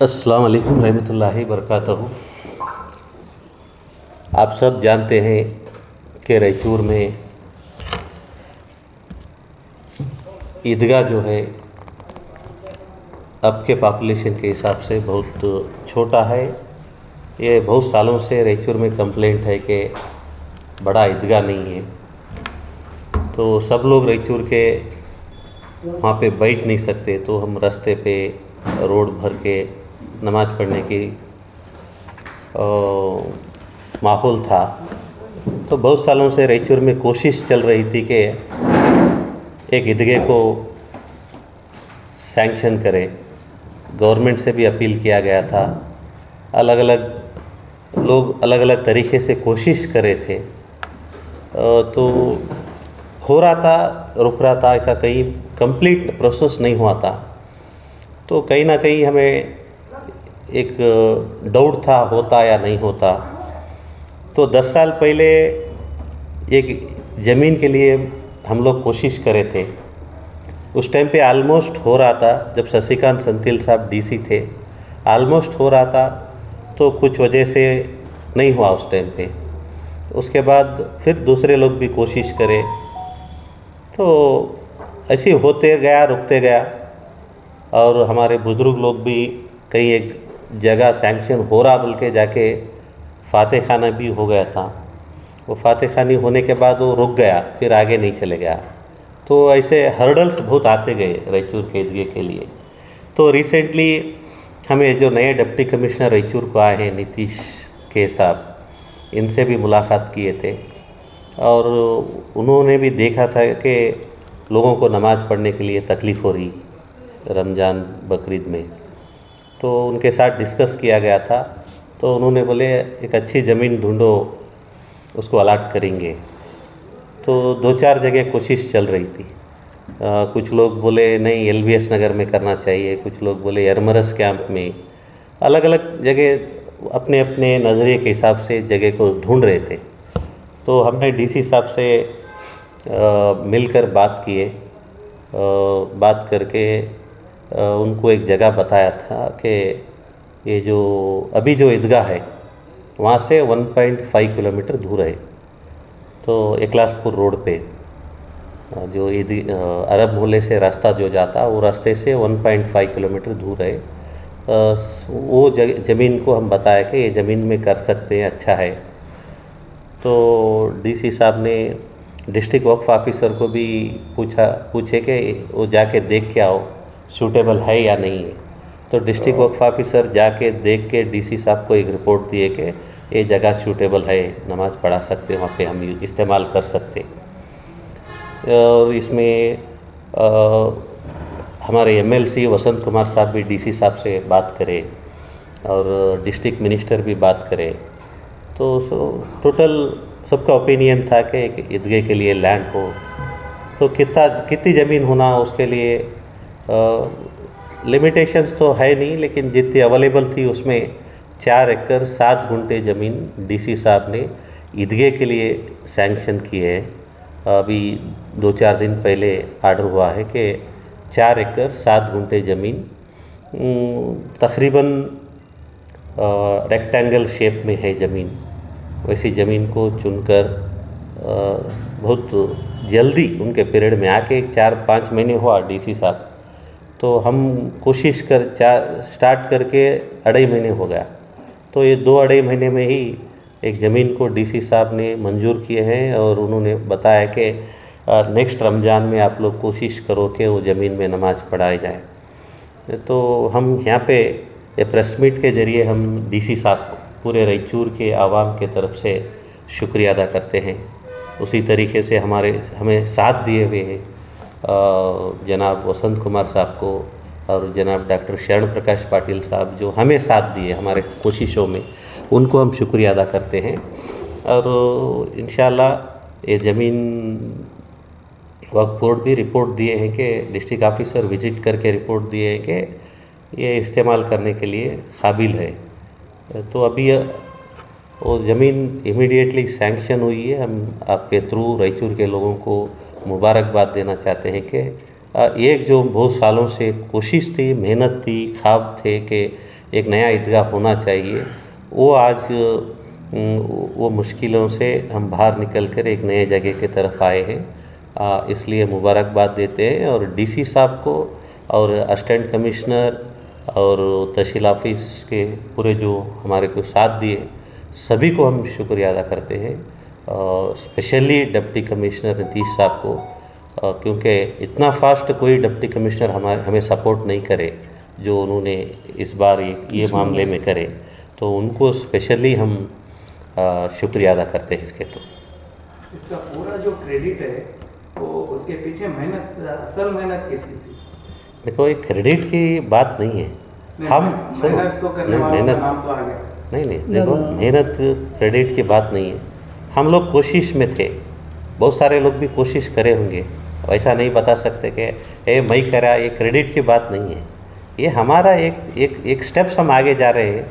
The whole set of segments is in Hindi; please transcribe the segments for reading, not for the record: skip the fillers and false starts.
अस्सलाम वालेकुम रहमतुल्लाहि बरकातहू। आप सब जानते हैं कि रायचूर में ईदगाह जो है अब के पॉपुलेशन के हिसाब से बहुत छोटा है। ये बहुत सालों से रायचूर में कंप्लेंट है कि बड़ा ईदगाह नहीं है, तो सब लोग रायचूर के वहाँ पे बैठ नहीं सकते, तो हम रास्ते पे रोड भर के नमाज़ पढ़ने की माहौल था। तो बहुत सालों से रायचूर में कोशिश चल रही थी कि एक ईदगाह को सैंक्शन करें। गवर्नमेंट से भी अपील किया गया था, अलग अलग लोग अलग अलग तरीके से कोशिश करे थे, तो हो रहा था, रुक रहा था, ऐसा कहीं कंप्लीट प्रोसेस नहीं हुआ था। तो कहीं ना कहीं हमें एक डाउट था होता या नहीं होता। तो 10 साल पहले एक ज़मीन के लिए हम लोग कोशिश करे थे। उस टाइम पे आलमोस्ट हो रहा था, जब शशिकांत संतिल साहब डीसी थे, आलमोस्ट हो रहा था, तो कुछ वजह से नहीं हुआ उस टाइम पे। उसके बाद फिर दूसरे लोग भी कोशिश करे, तो ऐसे होते गया, रुकते गया। और हमारे बुज़ुर्ग लोग भी कहीं एक जगह सैंक्शन हो रहा बोल के जाके फातेह खाना भी हो गया था। वो फातेह खानी होने के बाद वो रुक गया, फिर आगे नहीं चले गया। तो ऐसे हर्डल्स बहुत आते गए रायचूर के ईदगाह के लिए। तो रिसेंटली हमें जो नए डिप्टी कमिश्नर रायचूर को आए हैं, नीतीश के साहब, इनसे भी मुलाकात किए थे और उन्होंने भी देखा था कि लोगों को नमाज़ पढ़ने के लिए तकलीफ़ हो रही रमज़ान बकरीद में। तो उनके साथ डिस्कस किया गया था, तो उन्होंने बोले एक अच्छी ज़मीन ढूंढो, उसको अलाट करेंगे। तो 2-4 जगह कोशिश चल रही थी। कुछ लोग बोले नहीं LBS नगर में करना चाहिए, कुछ लोग बोले यरमरस कैंप में, अलग अलग जगह अपने अपने नज़रिए के हिसाब से जगह को ढूंढ रहे थे। तो हमने DC साहब से मिलकर बात किए, बात करके उनको एक जगह बताया था कि ये जो अभी जो ईदगाह है वहाँ से 1.5 किलोमीटर दूर है। तो एकलासपुर रोड पे जो अरब मोहल्ले से रास्ता जो जाता, वो रास्ते से 1.5 किलोमीटर दूर है। वो ज़मीन को हम बताया कि ये ज़मीन में कर सकते हैं, अच्छा है। तो DC साहब ने डिस्ट्रिक्ट वक्फ ऑफिसर को भी पूछे कि वो जाके देख के आओ सूटेबल है या नहीं है। तो डिस्ट्रिक्ट वक्फ ऑफिसर जाके देख के DC साहब को एक रिपोर्ट दिए कि ये जगह सूटेबल है, नमाज़ पढ़ा सकते, वहाँ पे हम इस्तेमाल कर सकते। और इसमें हमारे MLC वसंत कुमार साहब भी DC साहब से बात करें और डिस्ट्रिक्ट मिनिस्टर भी बात करें। तो टोटल सबका ओपिनियन था कि एक ईदगाह के लिए लैंड हो, तो कितनी ज़मीन होना, उसके लिए लिमिटेशंस तो है नहीं, लेकिन जितनी अवेलेबल थी उसमें 4 एकड़ 7 गुंठे ज़मीन DC साहब ने ईदगाह के लिए सैंक्शन की है। अभी 2-4 दिन पहले आर्डर हुआ है कि 4 एकड़ 7 गुंठे ज़मीन तकरीबन रेक्टेंगल शेप में है ज़मीन। वैसी ज़मीन को चुनकर बहुत जल्दी उनके पीरियड में आके 4-5 महीने हुआ DC साहब, तो हम कोशिश कर स्टार्ट करके 2.5 महीने हो गया। तो ये 2-2.5 महीने में ही एक ज़मीन को DC साहब ने मंजूर किए हैं और उन्होंने बताया कि नेक्स्ट रमज़ान में आप लोग कोशिश करो कि वो ज़मीन में नमाज़ पढ़ाई जाए। तो हम यहाँ पे ये प्रेस मीट के ज़रिए हम DC साहब को पूरे रायचूर के आवाम के तरफ से शुक्रिया अदा करते हैं। उसी तरीके से हमें साथ दिए हुए हैं जनाब वसंत कुमार साहब को और जनाब डॉक्टर शरण प्रकाश पाटिल साहब, जो हमें साथ दिए हमारे कोशिशों में, उनको हम शुक्रिया अदा करते हैं। और इंशाल्लाह ये ज़मीन वक्फ बोर्ड भी रिपोर्ट दिए हैं कि डिस्ट्रिक्ट ऑफिसर विज़िट करके रिपोर्ट दिए हैं कि ये इस्तेमाल करने के लिए काबिल है। तो अभी वो ज़मीन इमीडिएटली सैंक्शन हुई है। हम आपके थ्रू रायचूर के लोगों को मुबारकबाद देना चाहते हैं कि एक जो बहुत सालों से कोशिश थी, मेहनत थी, ख्वाब थे कि एक नया ईदगाह होना चाहिए, वो आज वो मुश्किलों से हम बाहर निकल कर एक नए जगह की तरफ आए हैं। इसलिए मुबारकबाद देते हैं और डीसी साहब को और असिस्टेंट कमिश्नर और तहसील ऑफिस के पूरे जो हमारे को साथ दिए सभी को हम शुक्रिया अदा करते हैं, स्पेशली डिप्टी कमिश्नर नीतीश साहब को, क्योंकि इतना फास्ट कोई डिप्टी कमिश्नर हमें सपोर्ट नहीं करे जो उन्होंने इस बार ये मामले में करे, तो उनको स्पेशली हम शुक्रिया अदा करते हैं इसके। तो इसका पूरा जो क्रेडिट है वो उसके पीछे मेहनत, असल मेहनत किसकी थी? देखो, ये क्रेडिट की बात नहीं है। हम मेहनत तो करने वालों का नाम तो आ गया। नहीं, देखो, मेहनत क्रेडिट की बात नहीं है। हम लोग कोशिश में थे, बहुत सारे लोग भी कोशिश करे होंगे, ऐसा नहीं बता सकते कि मैं करा, ये क्रेडिट की बात नहीं है। ये हमारा एक स्टेप्स हम आगे जा रहे हैं,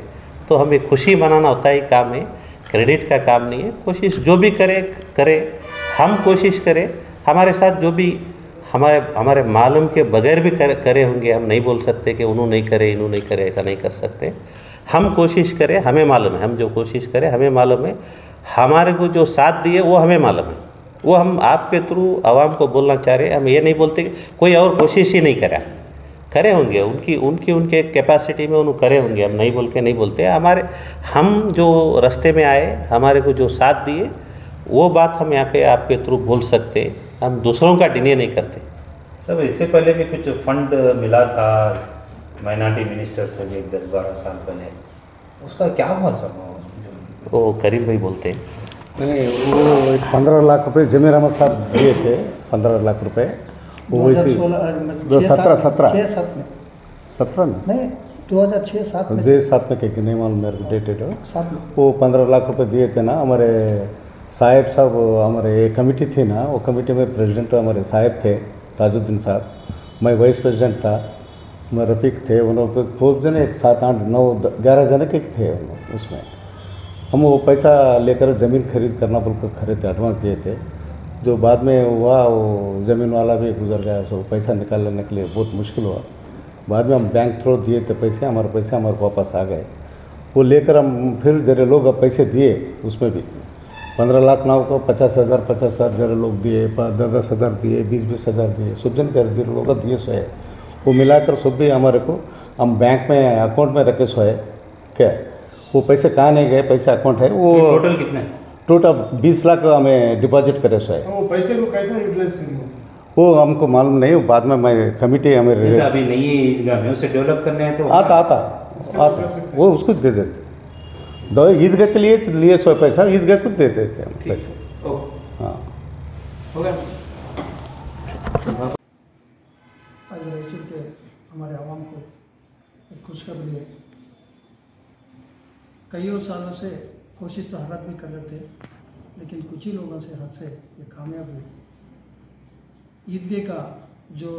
तो हमें खुशी मनाना होता है, काम है, क्रेडिट का काम नहीं है। कोशिश जो भी करे हम कोशिश करें, हमारे साथ जो भी हमारे मालूम के बगैर भी करे होंगे, हम नहीं बोल सकते कि उन्होंने नहीं करे, इन्होंने नहीं करे, ऐसा नहीं कर सकते। हम कोशिश करें, हमें मालूम है, हम जो कोशिश करें हमें मालूम है, हमारे को जो साथ दिए वो हमें मालूम है, वो हम आपके थ्रू आवाम को बोलना चाह रहे हैं। हम ये नहीं बोलते कि कोई और कोशिश ही नहीं करा, करे होंगे, उनके कैपेसिटी में उन्होंने करे होंगे, हम नहीं बोल के नहीं बोलते। हम जो रास्ते में आए, हमारे को जो साथ दिए, वो बात हम यहाँ पे आपके थ्रू बोल सकते हैं, हम दूसरों का डिने नहीं करते। सब इससे पहले भी कुछ फंड मिला था माइनॉरिटी मिनिस्टर से भी 10-12 साल पहले, उसका क्या हुआ सब? वो करीम भाई बोलते हैं। नहीं, वो 15 लाख रुपए जमीर अहमद साहब दिए थे, 15 लाख रुपए, वो वैसे 17 में नहीं 2006-7 में, 7 में कहीं नहीं मालूम मेरे को डेटेड। वो 15 लाख रुपए दिए थे ना। हमारे साहेब साहब, हमारे एक कमेटी थी ना, वो कमेटी में प्रेसिडेंट हमारे साहेब थे ताजुद्दीन साहब, मैं वाइस प्रेसिडेंट था, मैं रफ़ीक थे, उन्होंने खूब जने 7, 8, 9, 11 जने के थे उसमें। हम वो पैसा लेकर ज़मीन खरीद करना बोलकर खरीदे, एडवांस दिए थे। जो बाद में हुआ, वो ज़मीन वाला भी गुजर गया, सो पैसा निकालने के लिए बहुत मुश्किल हुआ। बाद में हम बैंक थ्रू दिए थे पैसे, हमारे पैसे हमारे वापस आ गए। वो लेकर हम फिर जरे लोग अब पैसे दिए, उसमें भी 15 लाख ना को 50,000 जरे लोग दिए, 10 हज़ार दिए, 20 हज़ार दिए, सब जन जरे लोग दिए सो है। वो मिलाकर सब भी हमारे को हम बैंक में अकाउंट में रखे सो है। क्या वो पैसे कहाँ नहीं गए, पैसे अकाउंट है। वो टोटल कितने? टोटल 20 लाख हमें डिपॉजिट करे सो है। वो पैसे को कैसे यूटिलाइज करेंगे वो हमको मालूम नहीं। बाद में मैं कमेटी हमें अभी नई ईदगाह में उसे डेवलप करने हैं तो आता वो उसको दे देते। दो ईदगाह के लिए सो पैसा ईदगाह को दे देते हम पैसे। हाँ, आज रायचूर के हमारे आवाम को एक खुशखबरी है। कईयों सालों से कोशिश तो हालात भी कर रहे थे, लेकिन कुछ ही लोगों से हाथ से ये कामयाब हुई। ईदगाह का जो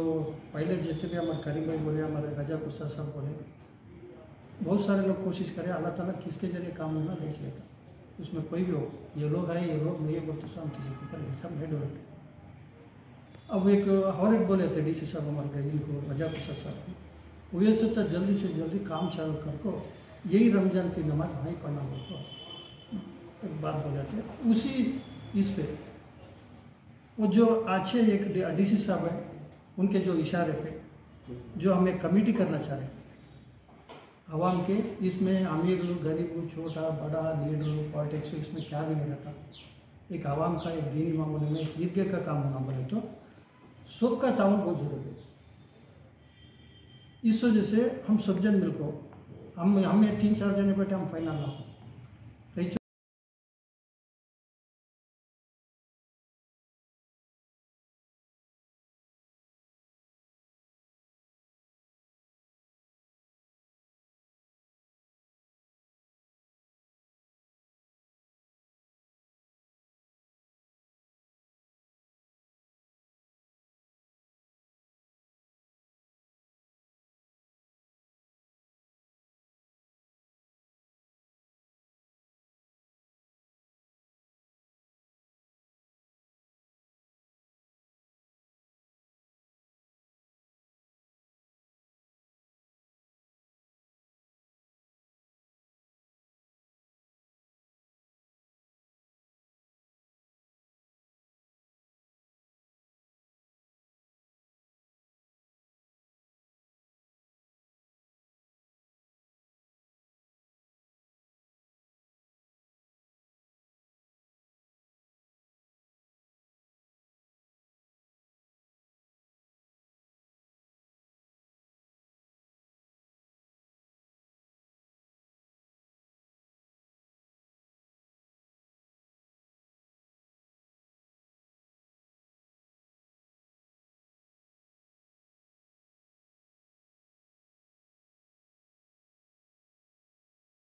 पहले जितने भी हमारे करीम भाई बोले, हमारे रजा उस्ताद साहब बोले, बहुत सारे लोग कोशिश करें, अल्लाह ताला किसके जरिए काम होना नहीं चाहिए था। उसमें कोई भी हो, ये लोग आए, ये लोग नहीं बोलते, तो हम किसी के ऊपर इल्जाम नहीं डोलते। अब एक और एक बोले थे डीसी साहब हमारे गए, इनको रजा उस्ताद साहब को, वो ये सोचता जल्दी से जल्दी काम चालू कर को, यही रमज़ान की नमाज वहीं पढ़ना बोलते, एक बात बोले थे। उसी इस पे वो जो अच्छे एक डीसी साहब है, उनके जो इशारे पे जो हमें कमेटी करना चाह रहे हैं आवाम के, इसमें अमीर गरीब छोटा बड़ा लीडर पॉलिटिक्स, इसमें क्या भी नहीं रहता। एक आवाम का एक दीनी मामले में ईदगाह का काम होना बोले तो सबका ताउन बहुत जरूरी है। इस वजह से हम सब जन मिलकर हमें 3-4 जने बैठे हम फाइनल ना हो,